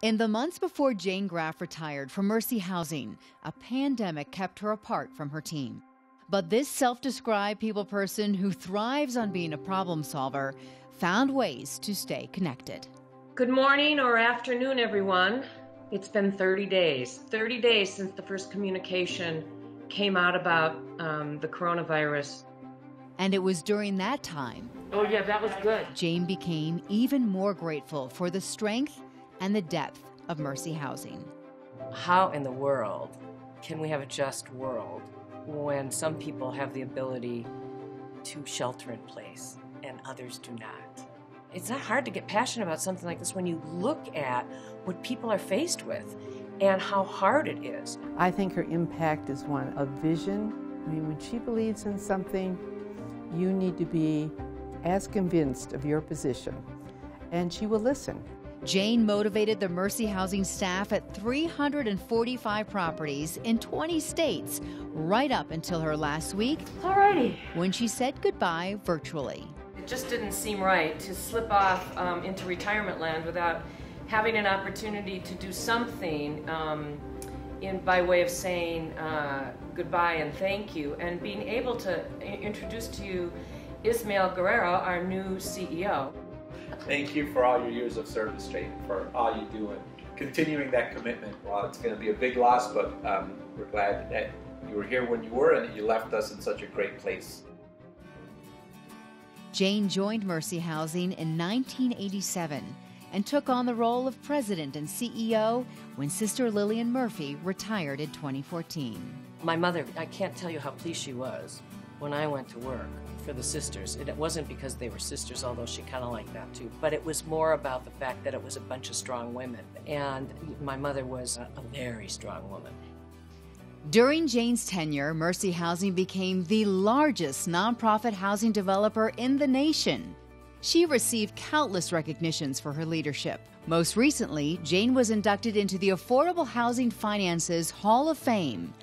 In the months before Jane Graf retired from Mercy Housing, a pandemic kept her apart from her team. But this self-described people person who thrives on being a problem solver found ways to stay connected. Good morning or afternoon, everyone. It's been 30 days. 30 days since the first communication came out about the coronavirus. And it was during that time, Oh yeah, that was good. Jane became even more grateful for the strength and the depth of Mercy Housing. How in the world can we have a just world when some people have the ability to shelter in place and others do not? It's not hard to get passionate about something like this when you look at what people are faced with and how hard it is. I think her impact is one of vision. I mean, when she believes in something, you need to be as convinced of your position, and she will listen. Jane motivated the Mercy Housing staff at 345 properties in 20 states, right up until her last week, Alrighty. when she said goodbye virtually. It just didn't seem right to slip off into retirement land without having an opportunity to do something by way of saying goodbye and thank you, and being able to introduce to you Ismael Guerrero, our new CEO. Thank you for all your years of service, Jane, for all you do and continuing that commitment. Well, it's going to be a big loss, but we're glad that you were here when you were and that you left us in such a great place. Jane joined Mercy Housing in 1987 and took on the role of president and CEO when Sister Lillian Murphy retired in 2014. My mother, I can't tell you how pleased she was when I went to work for the sisters. It wasn't because they were sisters, although she kind of liked that too, but it was more about the fact that it was a bunch of strong women. And my mother was a very strong woman. During Jane's tenure, Mercy Housing became the largest nonprofit housing developer in the nation. She received countless recognitions for her leadership. Most recently, Jane was inducted into the Affordable Housing Finances Hall of Fame.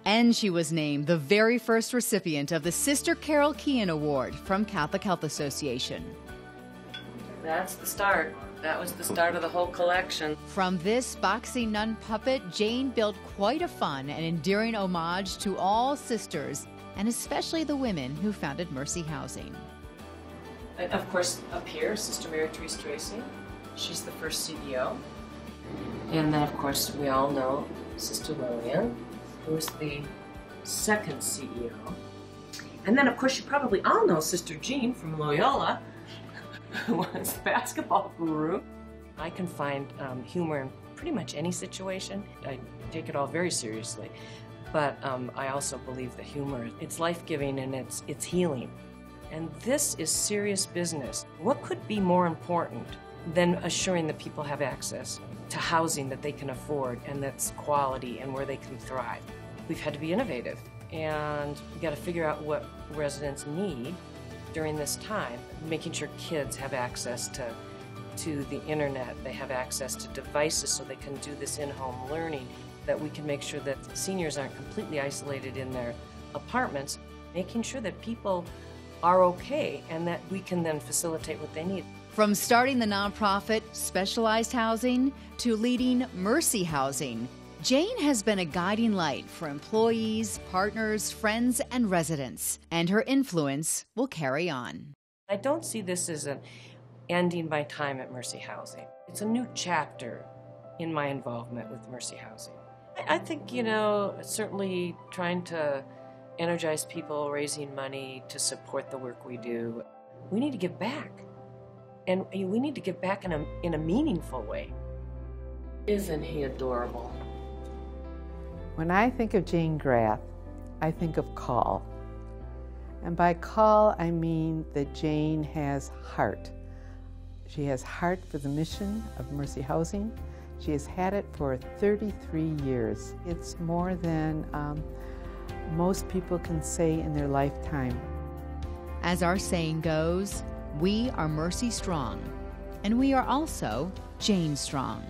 And she was named the very first recipient of the Sister Carol Kean Award from Catholic Health Association. That's the start. That was the start of the whole collection. From this boxing nun puppet, Jane built quite a fun and endearing homage to all sisters, and especially the women who founded Mercy Housing. And of course, up here, Sister Mary Therese Tracy. She's the first CEO. And then, of course, we all know Sister Lillian, who was the second CEO. And then, of course, you probably all know Sister Jean from Loyola, who was the basketball guru. I can find humor in pretty much any situation. I take it all very seriously, but I also believe that humor, it's life-giving and it's healing. And this is serious business. What could be more important than assuring that people have access to housing that they can afford and that's quality and where they can thrive? We've had to be innovative, and we've got to figure out what residents need during this time, making sure kids have access to the internet, they have access to devices so they can do this in-home learning, that we can make sure that seniors aren't completely isolated in their apartments, making sure that people are okay and that we can then facilitate what they need. From starting the nonprofit Specialized Housing to leading Mercy Housing, Jane has been a guiding light for employees, partners, friends, and residents, and her influence will carry on. I don't see this as an ending my time at Mercy Housing. It's a new chapter in my involvement with Mercy Housing. I think, certainly trying to energize people, raising money to support the work we do. We need to give back. And we need to give back in a meaningful way. Isn't he adorable? When I think of Jane Graf, I think of call. And by call, I mean that Jane has heart. She has heart for the mission of Mercy Housing. She has had it for 33 years. It's more than most people can say in their lifetime. As our saying goes, we are Mercy Strong, and we are also Jane Strong.